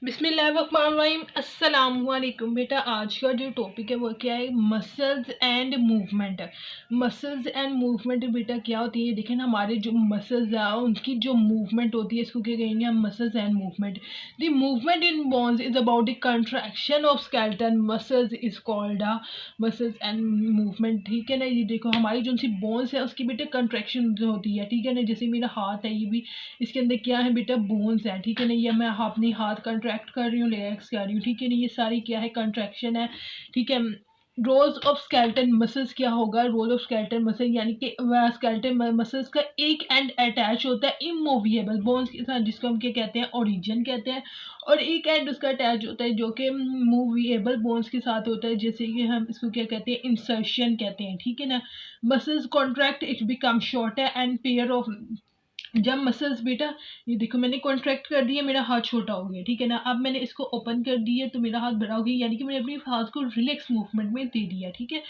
बिस्मिल्लाहिर्रहमानिर्रहीम अस्सलामुअलैकुम। बेटा आज का जो टॉपिक है वो क्या है, muscles and movement. Muscles and movement बेटा क्या होती है, देखें ना हमारे जो मसल्स है उनकी जो मूवमेंट होती है इसको क्या कहेंगे हम, muscles and movement. The movement in bones is about the contraction of skeleton muscles is called muscles and movement. ठीक है ना, ये देखो हमारी जो सी बोन्स है उसकी बेटा कंट्रैक्शन होती है। ठीक है ना, जैसे मेरा हाथ है ये भी, इसके अंदर क्या है बेटा, बोन्स है। ठीक है ना, ये मैं अपनी हाथ कंट्रैक्ट कर रही हूँ, रिलैक्स कर रही हूँ। ठीक है ना, ये सारी क्या है, कंट्रैक्शन है। ठीक है, रोल्स ऑफ स्केलेटन मसल्स क्या होगा, रोल ऑफ स्केलेटन मसल यानी कि स्केलेटन मसल्स का एक एंड अटैच होता है इमूवेबल बोन्स के साथ, जिसको हम क्या कहते हैं, ओरिजिन कहते हैं। और एक एंड उसका अटैच होता है जो कि मूवेबल बोन्स के साथ होता है, जैसे कि हम इसको क्या कहते हैं, इंसर्शन कहते हैं। ठीक है ना, muscles contract it become shorter and pair of. जब मसल्स बेटा, ये देखो मैंने कॉन्ट्रैक्ट कर दिया, मेरा हाथ छोटा हो गया। ठीक है ना, अब मैंने इसको ओपन कर दिया तो मेरा हाथ बड़ा हो गया, यानी कि मैंने अपने हाथ को रिलैक्स मूवमेंट में दे दिया। ठीक है,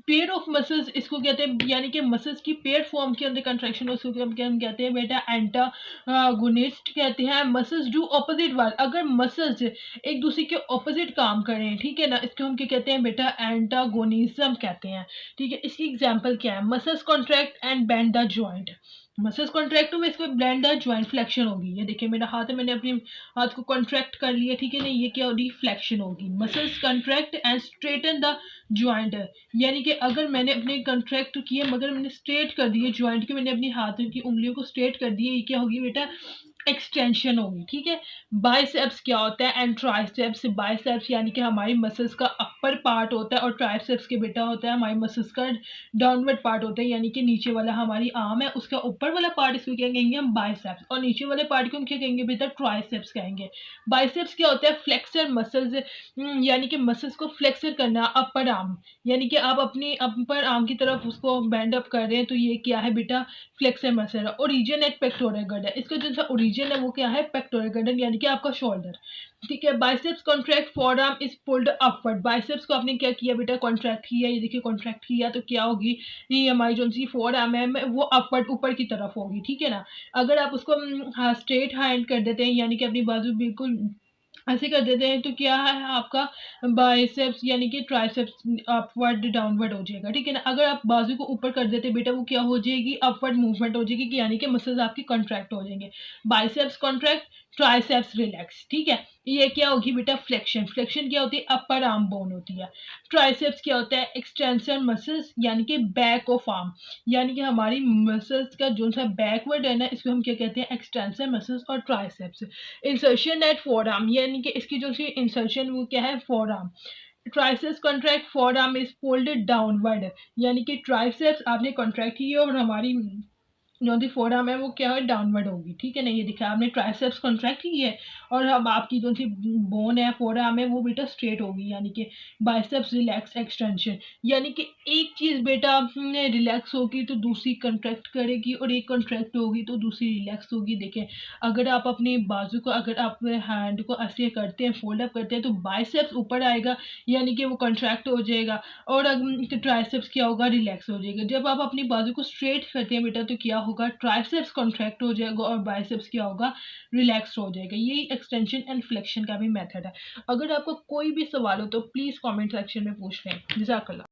पेयर ऑफ मसल्स इसको कहते हैं, यानी कि मसल्स की पेयर फॉर्म के अंदर कंट्रैक्शन उसको हम कहते हैं बेटा एंटागोनिस्ट कहते हैं। मसल्स डू ऑपोजिट वर्क, अगर मसल्स एक दूसरे के ऑपोजिट काम करें, ठीक है ना, इसको हम क्या कहते हैं बेटा, एंटागोनिज्म कहते हैं। ठीक है, इसकी एग्जांपल क्या है, muscles contract and bend the joint. Muscles contract में इसको बेंड द जॉइंट फ्लेक्शन होगी। ये देखिए मेरा हाथ है, मैंने अपने हाथ को कॉन्ट्रैक्ट कर लिया। ठीक है ना, ये क्या होगी, फ्लेक्शन होगी। Muscles contract and straighten the joint, यानी कि अगर मैंने अपने कंट्रैक्ट किए मगर मैंने स्ट्रेट कर दिए जॉइंट के, मैंने अपनी हाथों की उंगलियों को स्ट्रेट कर दिए, ये क्या होगी बेटा, एक्सटेंशन होगी। ठीक है, बाइसेप्स क्या होता है एंड ट्राइसेप्स। बाइसेप्स यानी कि हमारी मसल्स का अपर पार्ट होता है, और ट्राइसेप्स के बेटा होता है हमारी मसल्स का डाउनवर्ड पार्ट होता है, यानी कि नीचे वाला हमारी आर्म है उसका ऊपर वाला पार्ट, इसको क्या कहेंगे हम, बाइसेप्स। और नीचे वाले पार्ट को हम क्या कहेंगे बेटा, ट्राइसेप्स कहेंगे। बाइसेप्स क्या होता है, फ्लेक्सर मसल्स, यानी कि मसल्स को फ्लेक्सर करना, अपर आर्म, यानी कि आप अपनी अपर आर्म की तरफ उसको बैंड अप कर रहे हैं, तो ये क्या है बेटा, फ्लेक्सर मसल है। ओरिजिन एट पेक्टोरल गर्डन, इसका जो सा ओरिजिन है वो क्या है, पेक्टोरल गर्डन, यानी कि आपका शोल्डर। ठीक है, biceps contract, forearm is pulled upward. Biceps को आपने क्या किया बेटा, कॉन्ट्रैक्ट किया, ये देखिए कॉन्ट्रैक्ट किया तो क्या होगी, ये हमारी जो सी फोरआर्म है वो अपवर्ड ऊपर की तरफ होगी। ठीक है ना, अगर आप उसको स्ट्रेट हैंड कर देते हैं, यानी कि अपनी बाजू बिल्कुल ऐसे कर देते हैं, तो क्या है आपका बाइसेप्स यानी कि ट्राइसेप्स अपवर्ड डाउनवर्ड हो जाएगा। ठीक है ना, अगर आप बाजू को ऊपर कर देते बेटा, वो क्या हो जाएगी, अपवर्ड मूवमेंट हो जाएगी, कि यानी कि मसल्स आपकी कॉन्ट्रैक्ट हो जाएंगे। Biceps contract, triceps relax. ठीक है, ये क्या होगी बेटा, फ्लेक्शन। फ्लेक्शन क्या होती है, अपर आर्म बोन होती है। ट्राइसेप्स क्या होता है, एक्सटेंशन मसल्स, यानी कि बैक ऑफ आर्म, यानी कि हमारी मसल्स का जो सा बैकवर्ड है ना, इसको हम क्या कहते हैं, एक्सटेंशन मसल्स और ट्राइसेप्स। इंसर्शन एट फोरआर्म, यानी कि इसकी जो सी इंसर्शन वो क्या है, forearm. Triceps contract, forearm is pulled downward, यानी कि ट्राइसेप्स आपने कॉन्ट्रैक्ट की और हमारी जो दी फोरआर्म है वो क्या है, डाउनवर्ड होगी। ठीक है ना, ये दिखा आपने ट्राइसेप्स कॉन्ट्रैक्ट की है, और अब आपकी जो सी बोन है फोरआर्म है वो बेटा स्ट्रेट होगी, यानी कि बाइसेप्स रिलैक्स एक्सटेंशन, यानी कि एक चीज बेटा रिलैक्स होगी तो दूसरी कंट्रैक्ट करेगी, और एक कंट्रैक्ट होगी तो दूसरी रिलैक्स होगी। देखें, अगर आप अपनी बाजू को, अगर आप हैंड को ऐसे करते हैं, फोल्ड अप करते हैं, तो बाइसेप्स ऊपर आएगा, यानी कि वो कंट्रैक्ट हो जाएगा, और ट्राइसेप्स क्या होगा, रिलैक्स हो जाएगा। जब आप अपनी बाजू को स्ट्रेट करते हैं बेटा, तो क्या होगा, ट्राइसेप्स कॉन्ट्रैक्ट हो जाएगा और बाइसेप्स क्या होगा, रिलैक्स हो जाएगा। यही एक्सटेंशन एंड फ्लेक्शन का भी मेथड है। अगर आपको कोई भी सवाल हो तो प्लीज कमेंट सेक्शन में पूछ लें। जज़ाकल्लाह।